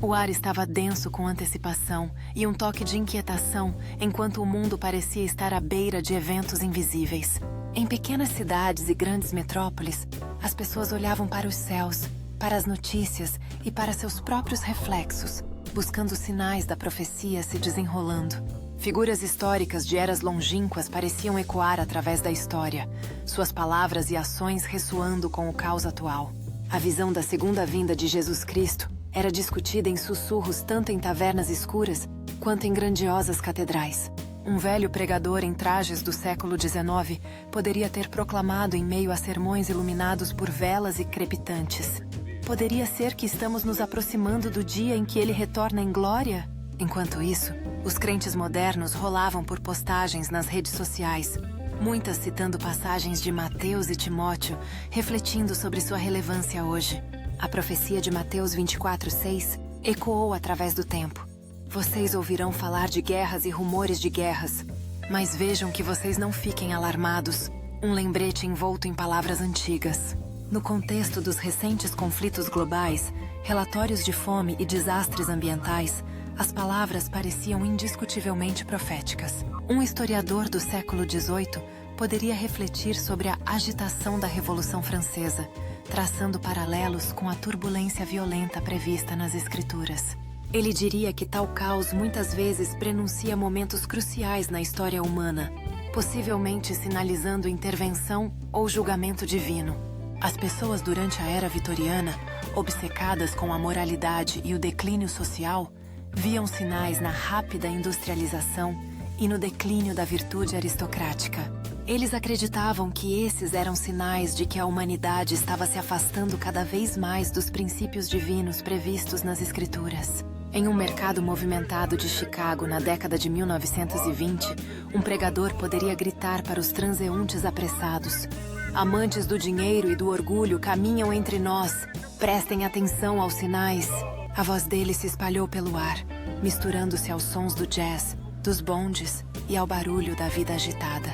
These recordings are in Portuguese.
O ar estava denso com antecipação e um toque de inquietação, enquanto o mundo parecia estar à beira de eventos invisíveis. Em pequenas cidades e grandes metrópoles, as pessoas olhavam para os céus, para as notícias e para seus próprios reflexos, buscando sinais da profecia se desenrolando. Figuras históricas de eras longínquas pareciam ecoar através da história, suas palavras e ações ressoando com o caos atual. A visão da segunda vinda de Jesus Cristo era discutida em sussurros tanto em tavernas escuras quanto em grandiosas catedrais. Um velho pregador em trajes do século XIX poderia ter proclamado em meio a sermões iluminados por velas e crepitantes: poderia ser que estamos nos aproximando do dia em que ele retorna em glória? Enquanto isso, os crentes modernos rolavam por postagens nas redes sociais, muitas citando passagens de Mateus e Timóteo, refletindo sobre sua relevância hoje. A profecia de Mateus 24:6 ecoou através do tempo. Vocês ouvirão falar de guerras e rumores de guerras, mas vejam que vocês não fiquem alarmados. Um lembrete envolto em palavras antigas. No contexto dos recentes conflitos globais, relatórios de fome e desastres ambientais, as palavras pareciam indiscutivelmente proféticas. Um historiador do século XVIII poderia refletir sobre a agitação da Revolução Francesa, traçando paralelos com a turbulência violenta prevista nas Escrituras. Ele diria que tal caos muitas vezes prenuncia momentos cruciais na história humana, possivelmente sinalizando intervenção ou julgamento divino. As pessoas durante a Era Vitoriana, obcecadas com a moralidade e o declínio social, viam sinais na rápida industrialização e no declínio da virtude aristocrática. Eles acreditavam que esses eram sinais de que a humanidade estava se afastando cada vez mais dos princípios divinos previstos nas Escrituras. Em um mercado movimentado de Chicago na década de 1920, um pregador poderia gritar para os transeuntes apressados: amantes do dinheiro e do orgulho caminham entre nós. Prestem atenção aos sinais. A voz dele se espalhou pelo ar, misturando-se aos sons do jazz, dos bondes e ao barulho da vida agitada.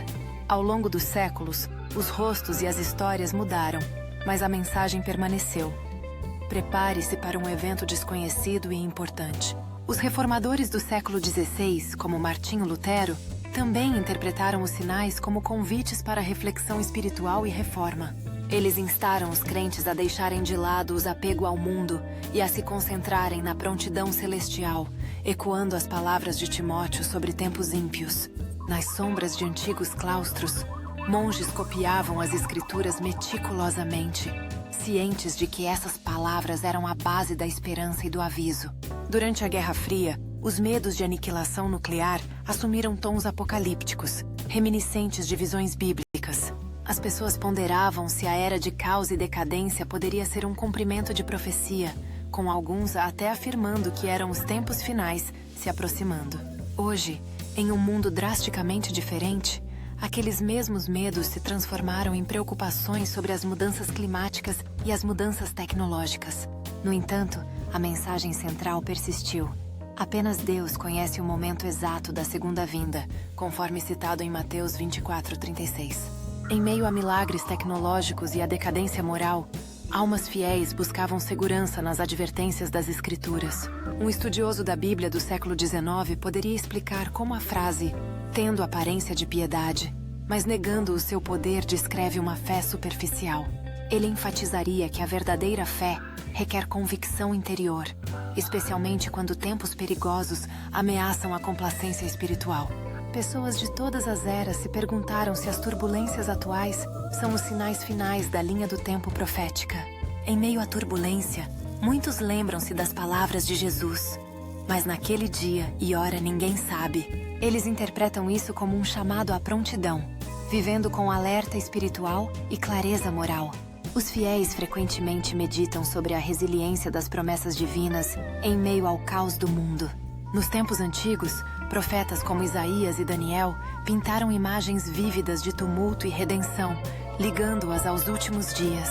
Ao longo dos séculos, os rostos e as histórias mudaram, mas a mensagem permaneceu. Prepare-se para um evento desconhecido e importante. Os reformadores do século XVI, como Martinho Lutero, também interpretaram os sinais como convites para reflexão espiritual e reforma. Eles instaram os crentes a deixarem de lado os apegos ao mundo e a se concentrarem na prontidão celestial, ecoando as palavras de Timóteo sobre tempos ímpios. Nas sombras de antigos claustros, monges copiavam as escrituras meticulosamente, cientes de que essas palavras eram a base da esperança e do aviso. Durante a Guerra Fria, os medos de aniquilação nuclear assumiram tons apocalípticos, reminiscentes de visões bíblicas. As pessoas ponderavam se a era de caos e decadência poderia ser um cumprimento de profecia, com alguns até afirmando que eram os tempos finais se aproximando. Hoje, em um mundo drasticamente diferente, aqueles mesmos medos se transformaram em preocupações sobre as mudanças climáticas e as mudanças tecnológicas. No entanto, a mensagem central persistiu. Apenas Deus conhece o momento exato da segunda vinda, conforme citado em Mateus 24:36. Em meio a milagres tecnológicos e a decadência moral, almas fiéis buscavam segurança nas advertências das Escrituras. Um estudioso da Bíblia do século XIX poderia explicar como a frase "tendo aparência de piedade, mas negando o seu poder" descreve uma fé superficial. Ele enfatizaria que a verdadeira fé requer convicção interior, especialmente quando tempos perigosos ameaçam a complacência espiritual. Pessoas de todas as eras se perguntaram se as turbulências atuais são os sinais finais da linha do tempo profética. Em meio à turbulência, muitos lembram-se das palavras de Jesus. Mas naquele dia e hora ninguém sabe. Eles interpretam isso como um chamado à prontidão, vivendo com alerta espiritual e clareza moral. Os fiéis frequentemente meditam sobre a resiliência das promessas divinas em meio ao caos do mundo. Nos tempos antigos, profetas como Isaías e Daniel pintaram imagens vívidas de tumulto e redenção, ligando-as aos últimos dias.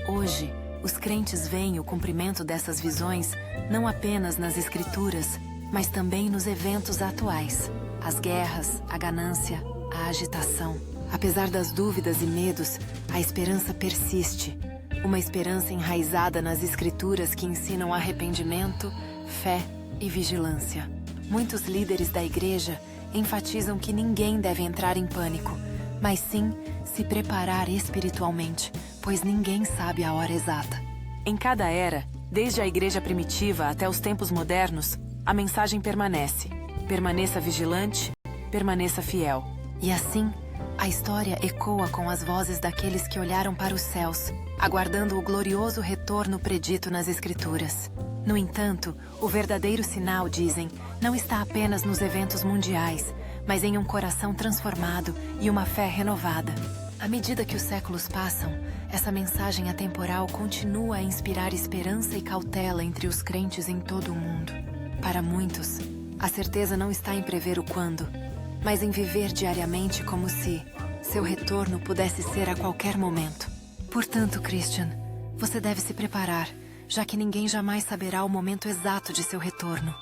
Hoje, os crentes veem o cumprimento dessas visões não apenas nas Escrituras, mas também nos eventos atuais. As guerras, a ganância, a agitação. Apesar das dúvidas e medos, a esperança persiste. Uma esperança enraizada nas Escrituras que ensinam arrependimento, fé e vigilância. Muitos líderes da igreja enfatizam que ninguém deve entrar em pânico, mas sim se preparar espiritualmente, pois ninguém sabe a hora exata. Em cada era, desde a igreja primitiva até os tempos modernos, a mensagem permanece. Permaneça vigilante, permaneça fiel. E assim, a história ecoa com as vozes daqueles que olharam para os céus, aguardando o glorioso retorno predito nas Escrituras. No entanto, o verdadeiro sinal, dizem, não está apenas nos eventos mundiais, mas em um coração transformado e uma fé renovada. À medida que os séculos passam, essa mensagem atemporal continua a inspirar esperança e cautela entre os crentes em todo o mundo. Para muitos, a certeza não está em prever o quando, mas em viver diariamente como se seu retorno pudesse ser a qualquer momento. Portanto, Christian, você deve se preparar, já que ninguém jamais saberá o momento exato de seu retorno.